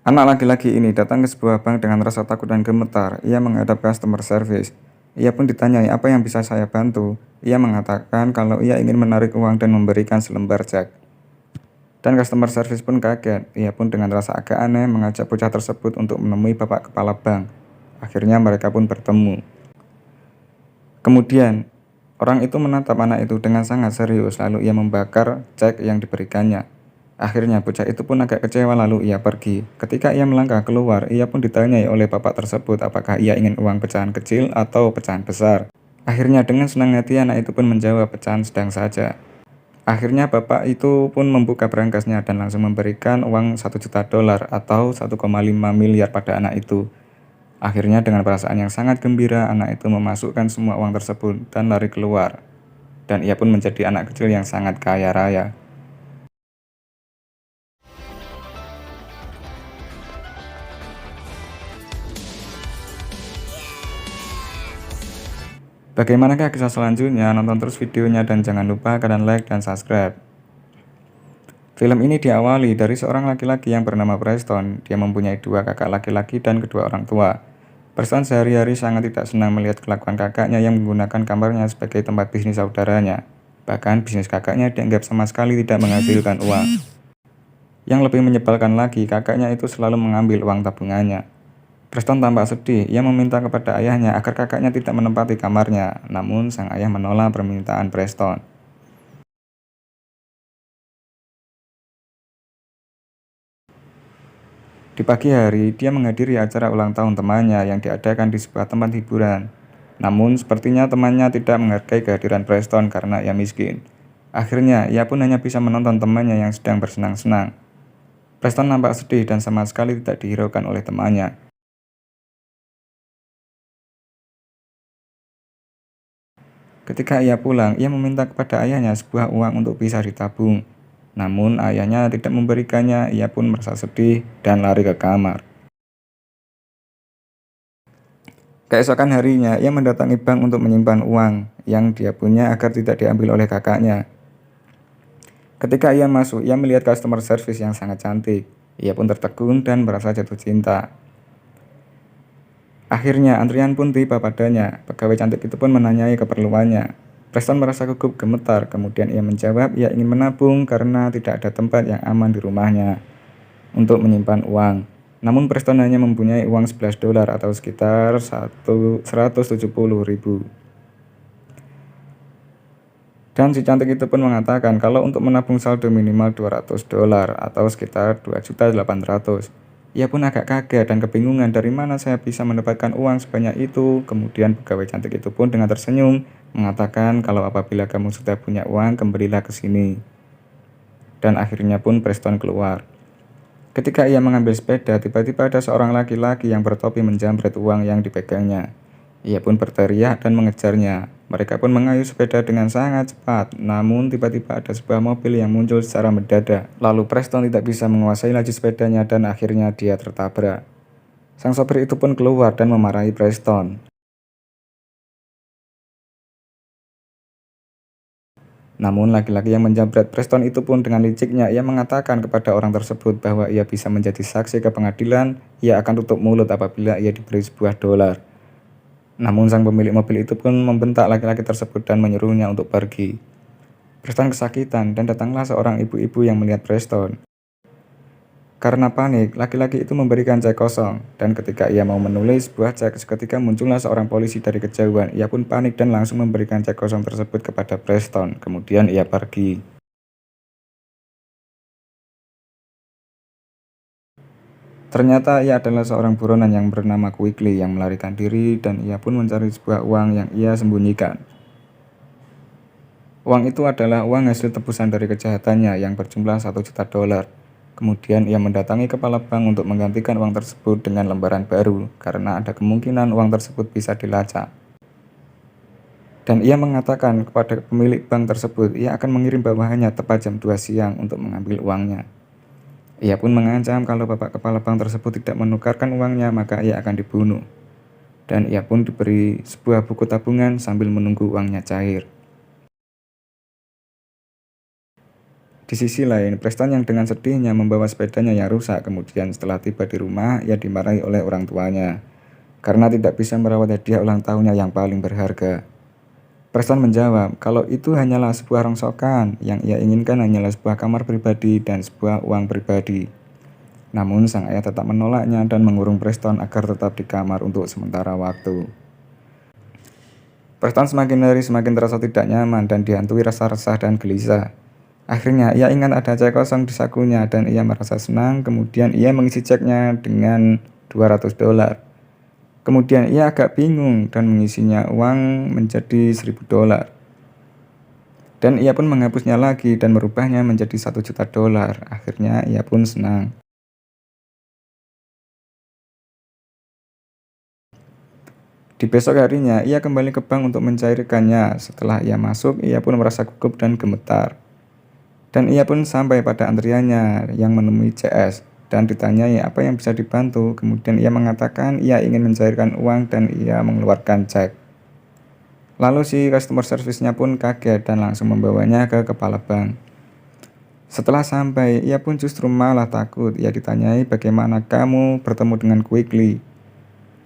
Anak laki-laki ini datang ke sebuah bank dengan rasa takut dan gemetar. Ia menghadap customer service. Ia pun ditanyai apa yang bisa saya bantu. Ia mengatakan kalau ia ingin menarik uang dan memberikan selembar cek. Dan customer service pun kaget. Ia pun dengan rasa agak aneh mengajak bocah tersebut untuk menemui bapak kepala bank. Akhirnya mereka pun bertemu. Kemudian, orang itu menatap anak itu dengan sangat serius, lalu ia membakar cek yang diberikannya. Akhirnya bocah itu pun agak kecewa lalu ia pergi. Ketika ia melangkah keluar, ia pun ditanyai oleh bapak tersebut apakah ia ingin uang pecahan kecil atau pecahan besar. Akhirnya dengan senang hati anak itu pun menjawab pecahan sedang saja. Akhirnya bapak itu pun membuka berangkasnya dan langsung memberikan uang 1 juta dolar atau 1,5 miliar pada anak itu. Akhirnya dengan perasaan yang sangat gembira, anak itu memasukkan semua uang tersebut dan lari keluar. Dan ia pun menjadi anak kecil yang sangat kaya raya. Bagaimanakah kisah selanjutnya? Nonton terus videonya dan jangan lupa kalian like dan subscribe. Film ini diawali dari seorang laki-laki yang bernama Preston. Dia mempunyai 2 kakak laki-laki dan kedua orang tua. Preston sehari-hari sangat tidak senang melihat kelakuan kakaknya yang menggunakan kamarnya sebagai tempat bisnis saudaranya. Bahkan bisnis kakaknya dianggap sama sekali tidak menghasilkan uang. Yang lebih menyebalkan lagi, kakaknya itu selalu mengambil uang tabungannya. Preston tampak sedih. Ia meminta kepada ayahnya agar kakaknya tidak menempati kamarnya. Namun sang ayah menolak permintaan Preston. Di pagi hari, dia menghadiri acara ulang tahun temannya yang diadakan di sebuah tempat hiburan. Namun sepertinya temannya tidak menghargai kehadiran Preston karena ia miskin. Akhirnya, ia pun hanya bisa menonton temannya yang sedang bersenang-senang. Preston nampak sedih dan sama sekali tidak dihiraukan oleh temannya. Ketika ia pulang, ia meminta kepada ayahnya sebuah uang untuk bisa ditabung. Namun ayahnya tidak memberikannya, ia pun merasa sedih dan lari ke kamar. Keesokan harinya, ia mendatangi bank untuk menyimpan uang yang dia punya agar tidak diambil oleh kakaknya. Ketika ia masuk, ia melihat customer service yang sangat cantik. Ia pun tertegun dan merasa jatuh cinta. Akhirnya antrian pun tiba padanya. Pegawai cantik itu pun menanyai keperluannya. Preston merasa gugup gemetar, kemudian ia menjawab ia ingin menabung karena tidak ada tempat yang aman di rumahnya untuk menyimpan uang. Namun Preston hanya mempunyai uang 11 dolar atau sekitar 170.000. Dan si cantik itu pun mengatakan kalau untuk menabung saldo minimal 200 dolar atau sekitar 2.800.000. Ia pun agak kaget dan kebingungan dari mana saya bisa mendapatkan uang sebanyak itu. Kemudian pegawai cantik itu pun dengan tersenyum mengatakan kalau apabila kamu sudah punya uang kembalilah ke sini. Dan akhirnya pun Preston keluar. Ketika ia mengambil sepeda, tiba-tiba ada seorang laki-laki yang bertopi menjamret uang yang dipegangnya. Ia pun berteriak dan mengejarnya. Mereka pun mengayuh sepeda dengan sangat cepat, namun tiba-tiba ada sebuah mobil yang muncul secara mendadak. Lalu Preston tidak bisa menguasai laju sepedanya dan akhirnya dia tertabrak. Sang sopir itu pun keluar dan memarahi Preston. Namun laki-laki yang menjamret Preston itu pun dengan liciknya ia mengatakan kepada orang tersebut bahwa ia bisa menjadi saksi ke pengadilan, ia akan tutup mulut apabila ia diberi sebuah dolar. Namun sang pemilik mobil itu pun membentak laki-laki tersebut dan menyuruhnya untuk pergi. Preston kesakitan dan datanglah seorang ibu-ibu yang melihat Preston. Karena panik, laki-laki itu memberikan cek kosong, dan ketika ia mau menulis sebuah cek, seketika muncullah seorang polisi dari kejauhan. Ia pun panik dan langsung memberikan cek kosong tersebut kepada Preston. Kemudian ia pergi. Ternyata ia adalah seorang buronan yang bernama Quigley yang melarikan diri dan ia pun mencari sebuah uang yang ia sembunyikan. Uang itu adalah uang hasil tebusan dari kejahatannya yang berjumlah 1 juta dolar. Kemudian ia mendatangi kepala bank untuk menggantikan uang tersebut dengan lembaran baru karena ada kemungkinan uang tersebut bisa dilacak. Dan ia mengatakan kepada pemilik bank tersebut ia akan mengirim bawahannya tepat jam 2 siang untuk mengambil uangnya. Ia pun mengancam kalau bapak kepala bank tersebut tidak menukarkan uangnya maka ia akan dibunuh. Dan ia pun diberi sebuah buku tabungan sambil menunggu uangnya cair. Di Di sisi lain, Preston yang dengan sedihnya membawa sepedanya yang rusak, kemudian setelah tiba di rumah, ia dimarahi oleh orang tuanya karena tidak bisa merawat hadiah ulang tahunnya yang paling berharga. Preston menjawab kalau itu hanyalah sebuah rongsokan, yang ia inginkan hanyalah sebuah kamar pribadi dan sebuah uang pribadi. Namun sang ayah tetap menolaknya dan mengurung Preston agar tetap di kamar untuk sementara waktu. Preston semakin hari semakin terasa tidak nyaman dan dihantui rasa resah dan gelisah. Akhirnya ia ingat ada cek kosong di sakunya dan ia merasa senang, kemudian ia mengisi ceknya dengan $200. Kemudian ia agak bingung dan mengisinya uang menjadi $1.000. Dan ia pun menghapusnya lagi dan merubahnya menjadi $1.000.000. Akhirnya ia pun senang. Di besok harinya, ia kembali ke bank untuk mencairkannya. Setelah ia masuk, ia pun merasa gugup dan gemetar. Dan ia pun sampai pada antriannya yang menemui CS dan ditanyai apa yang bisa dibantu. Kemudian ia mengatakan ia ingin mencairkan uang dan ia mengeluarkan cek. Lalu si customer service-nya pun kaget dan langsung membawanya ke kepala bank. Setelah sampai, ia pun justru malah takut. Ia ditanyai bagaimana kamu bertemu dengan Quigley.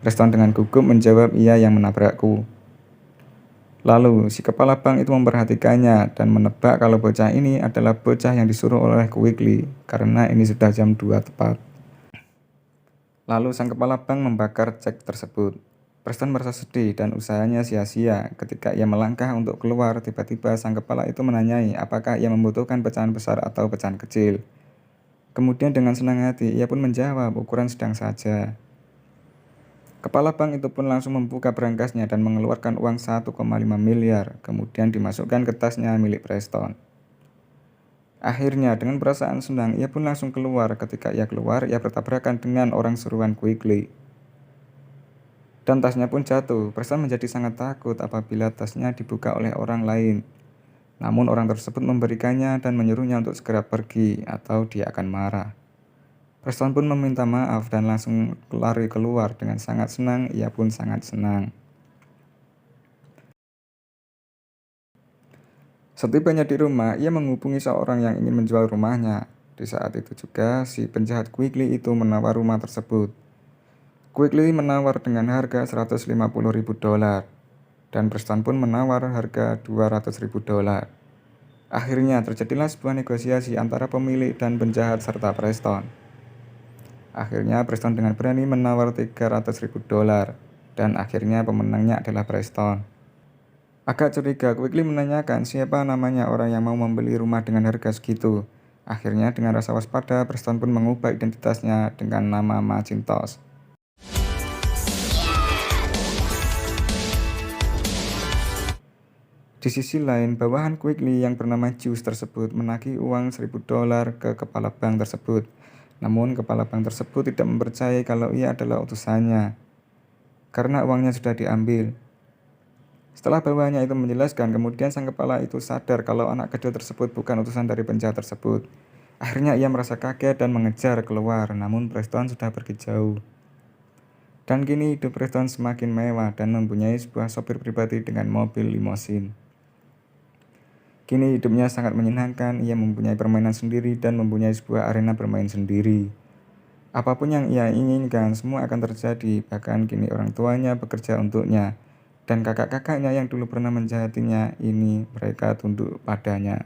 Preston dengan gugup menjawab ia yang menabrakku. Lalu si kepala bank itu memperhatikannya dan menebak kalau bocah ini adalah bocah yang disuruh oleh Quigley karena ini sudah jam 2 tepat. Lalu sang kepala bank membakar cek tersebut. Preston merasa sedih dan usahanya sia-sia. Ketika ia melangkah untuk keluar, tiba-tiba sang kepala itu menanyai apakah ia membutuhkan pecahan besar atau pecahan kecil. Kemudian dengan senang hati ia pun menjawab ukuran sedang saja. Kepala bank itu pun langsung membuka berangkasnya dan mengeluarkan uang 1,5 miliar, kemudian dimasukkan ke tasnya milik Preston. Akhirnya dengan perasaan senang ia pun langsung keluar. Ketika ia keluar, ia bertabrakan dengan orang suruhan Quigley. Dan tasnya pun jatuh. Preston menjadi sangat takut apabila tasnya dibuka oleh orang lain. Namun orang tersebut memberikannya dan menyuruhnya untuk segera pergi atau dia akan marah. Preston pun meminta maaf dan langsung lari keluar dengan sangat senang, ia pun sangat senang. Setibanya di rumah, ia menghubungi seorang yang ingin menjual rumahnya. Di saat itu juga, si penjahat Quigley itu menawar rumah tersebut. Quigley menawar dengan harga $150.000 dan Preston pun menawar harga $200.000. Akhirnya terjadilah sebuah negosiasi antara pemilik dan penjahat serta Preston. Akhirnya Preston dengan berani menawar $300.000 dan akhirnya pemenangnya adalah Preston. Agak curiga, Quigley menanyakan siapa namanya orang yang mau membeli rumah dengan harga segitu. Akhirnya dengan rasa waspada, Preston pun mengubah identitasnya dengan nama Macintosh. Di sisi lain, bawahan Quigley yang bernama Juice tersebut menagih uang $1.000 ke kepala bank tersebut. Namun kepala bank tersebut tidak mempercayai kalau ia adalah utusannya, karena uangnya sudah diambil. Setelah bawahannya itu menjelaskan, kemudian sang kepala itu sadar kalau anak kecil tersebut bukan utusan dari penjahat tersebut. Akhirnya ia merasa kaget dan mengejar keluar, namun Preston sudah pergi jauh. Dan kini hidup Preston semakin mewah dan mempunyai sebuah sopir pribadi dengan mobil limosin. Kini hidupnya sangat menyenangkan, ia mempunyai permainan sendiri dan mempunyai sebuah arena bermain sendiri. Apapun yang ia inginkan, semua akan terjadi, bahkan kini orang tuanya bekerja untuknya. Dan kakak-kakaknya yang dulu pernah menjahatinya, ini mereka tunduk padanya.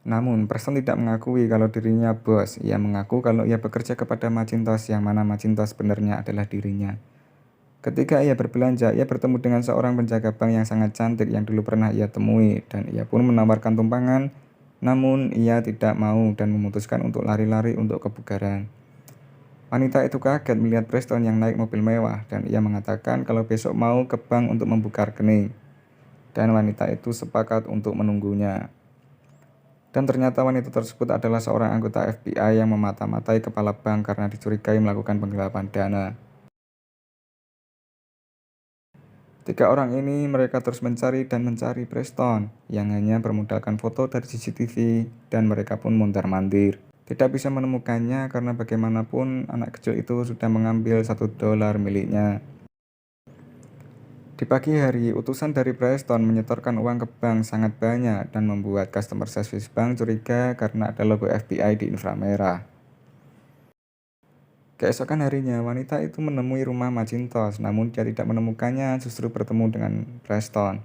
Namun, Preston tidak mengakui kalau dirinya bos, ia mengaku kalau ia bekerja kepada Macintosh, yang mana Macintosh sebenarnya adalah dirinya. Ketika ia berbelanja, ia bertemu dengan seorang penjaga bank yang sangat cantik yang dulu pernah ia temui dan ia pun menawarkan tumpangan, namun ia tidak mau dan memutuskan untuk lari-lari untuk kebugaran. Wanita itu kaget melihat Preston yang naik mobil mewah dan ia mengatakan kalau besok mau ke bank untuk membuka rekening. Dan wanita itu sepakat untuk menunggunya. Dan ternyata wanita tersebut adalah seorang anggota FBI yang memata-matai kepala bank karena dicurigai melakukan penggelapan dana. Tiga orang ini mereka terus mencari dan mencari Preston yang hanya bermodalkan foto dari CCTV dan mereka pun mondar-mandir. Tidak bisa menemukannya karena bagaimanapun anak kecil itu sudah mengambil $1 miliknya. Di Di pagi hari, utusan dari Preston menyetorkan uang ke bank sangat banyak dan membuat customer service bank curiga karena ada logo FBI di infra merah. Keesokan harinya, wanita itu menemui rumah Macintosh, namun dia tidak menemukannya, justru bertemu dengan Preston.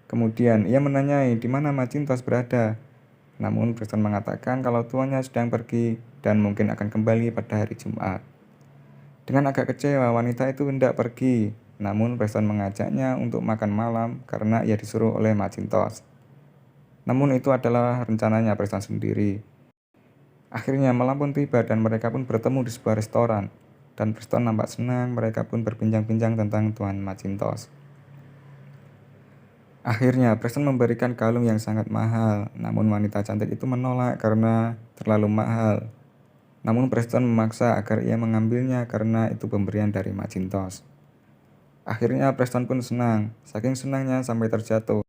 Kemudian, ia menanyai di mana Macintosh berada. Namun, Preston mengatakan kalau tuannya sedang pergi dan mungkin akan kembali pada hari Jumat. Dengan agak kecewa, wanita itu hendak pergi, namun Preston mengajaknya untuk makan malam karena ia disuruh oleh Macintosh. Namun itu adalah rencananya Preston sendiri. Akhirnya malam pun tiba dan mereka pun bertemu di sebuah restoran. Dan Preston nampak senang, mereka pun berbincang-bincang tentang Tuan Macintosh. Akhirnya Preston memberikan kalung yang sangat mahal, namun wanita cantik itu menolak karena terlalu mahal. Namun Preston memaksa agar ia mengambilnya karena itu pemberian dari Macintosh. Akhirnya Preston pun senang, saking senangnya sampai terjatuh.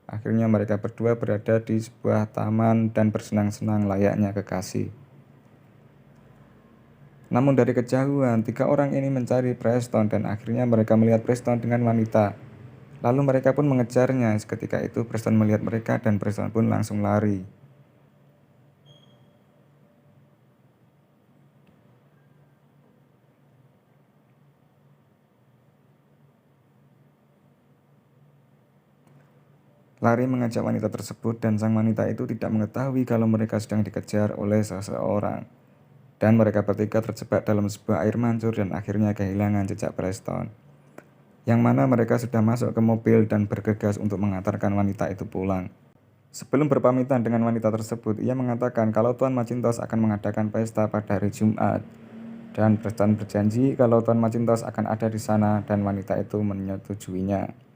Akhirnya mereka berdua berada di sebuah taman dan bersenang-senang layaknya kekasih. Namun dari kejauhan, 3 orang ini mencari Preston dan akhirnya mereka melihat Preston dengan wanita. Lalu mereka pun mengejarnya. Seketika itu Preston melihat mereka dan Preston pun langsung lari. Lari mengajak wanita tersebut dan sang wanita itu tidak mengetahui kalau mereka sedang dikejar oleh seseorang. Dan mereka bertiga terjebak dalam sebuah air mancur dan akhirnya kehilangan jejak Preston. Yang mana mereka sudah masuk ke mobil dan bergegas untuk mengantarkan wanita itu pulang. Sebelum berpamitan dengan wanita tersebut, ia mengatakan kalau Tuan Macintosh akan mengadakan pesta pada hari Jumat. Dan Preston berjanji kalau Tuan Macintosh akan ada di sana dan wanita itu menyetujuinya.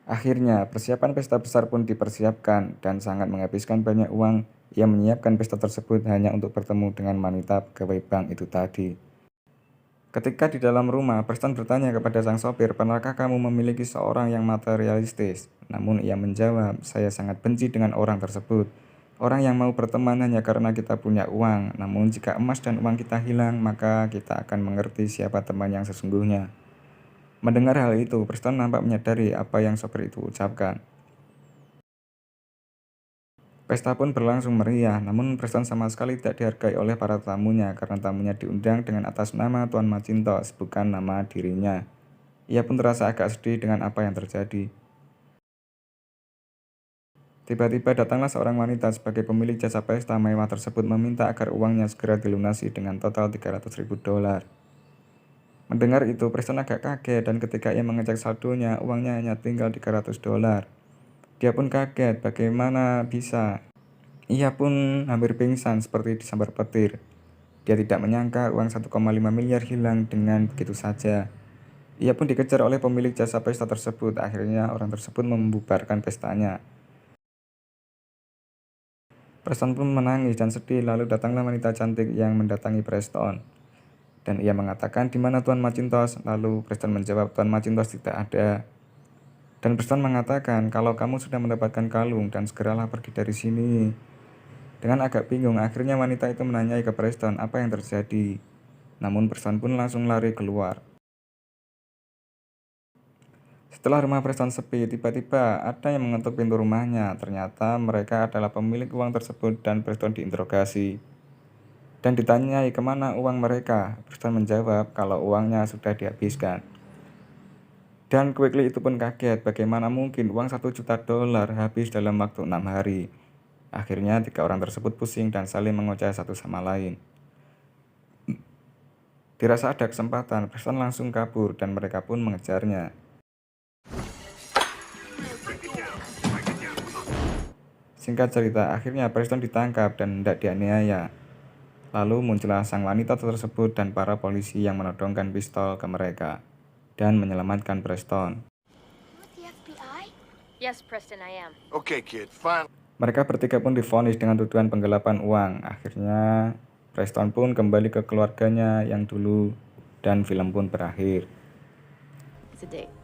Akhirnya, persiapan pesta besar pun dipersiapkan dan sangat menghabiskan banyak uang. Ia menyiapkan pesta tersebut hanya untuk bertemu dengan wanita pegawai bank itu tadi. Ketika di dalam rumah, Preston bertanya kepada sang sopir, "Pernahkah kamu memiliki seorang yang materialistis?" Namun ia menjawab, "Saya sangat benci dengan orang tersebut. Orang yang mau berteman hanya karena kita punya uang. Namun jika emas dan uang kita hilang, maka kita akan mengerti siapa teman yang sesungguhnya." Mendengar hal itu, Preston nampak menyadari apa yang sopir itu ucapkan. Pesta pun berlangsung meriah, namun Preston sama sekali tidak dihargai oleh para tamunya karena tamunya diundang dengan atas nama Tuan Macintosh, bukan nama dirinya. Ia pun terasa agak sedih dengan apa yang terjadi. Tiba-tiba datanglah seorang wanita sebagai pemilik jasa pesta mewah tersebut meminta agar uangnya segera dilunasi dengan total $300.000. Mendengar itu, Preston agak kaget dan ketika ia mengecek saldonya, uangnya hanya tinggal $300. Dia pun kaget, bagaimana bisa? Ia pun hampir pingsan seperti disambar petir. Dia tidak menyangka uang 1,5 miliar hilang dengan begitu saja. Ia pun dikejar oleh pemilik jasa pesta tersebut. Akhirnya orang tersebut membubarkan pestanya. Preston pun menangis dan sedih, lalu datanglah wanita cantik yang mendatangi Preston. Dan ia mengatakan, "Di mana Tuan Macintosh?" Lalu Preston menjawab, "Tuan Macintosh tidak ada." Dan Preston mengatakan, "Kalau kamu sudah mendapatkan kalung dan segeralah pergi dari sini." Dengan agak bingung, akhirnya wanita itu menanyai ke Preston apa yang terjadi. Namun Preston pun langsung lari keluar. Setelah rumah Preston sepi, tiba-tiba ada yang mengetuk pintu rumahnya. Ternyata mereka adalah pemilik uang tersebut dan Preston diinterogasi. Dan ditanyai kemana uang mereka. Preston menjawab kalau uangnya sudah dihabiskan. Dan Quigley itu pun kaget bagaimana mungkin uang $1 juta habis dalam waktu 6 hari. Akhirnya 3 orang tersebut pusing dan saling mengoceh satu sama lain. Dirasa ada kesempatan, Preston langsung kabur dan mereka pun mengejarnya. Singkat cerita, akhirnya Preston ditangkap dan hendak dianiaya. Lalu muncullah sang wanita tersebut dan para polisi yang menodongkan pistol ke mereka dan menyelamatkan Preston. Yes, Preston, I am. Okay, kid, fine. Mereka bertiga pun divonis dengan tuduhan penggelapan uang. Akhirnya Preston pun kembali ke keluarganya yang dulu dan film pun berakhir. It's a date.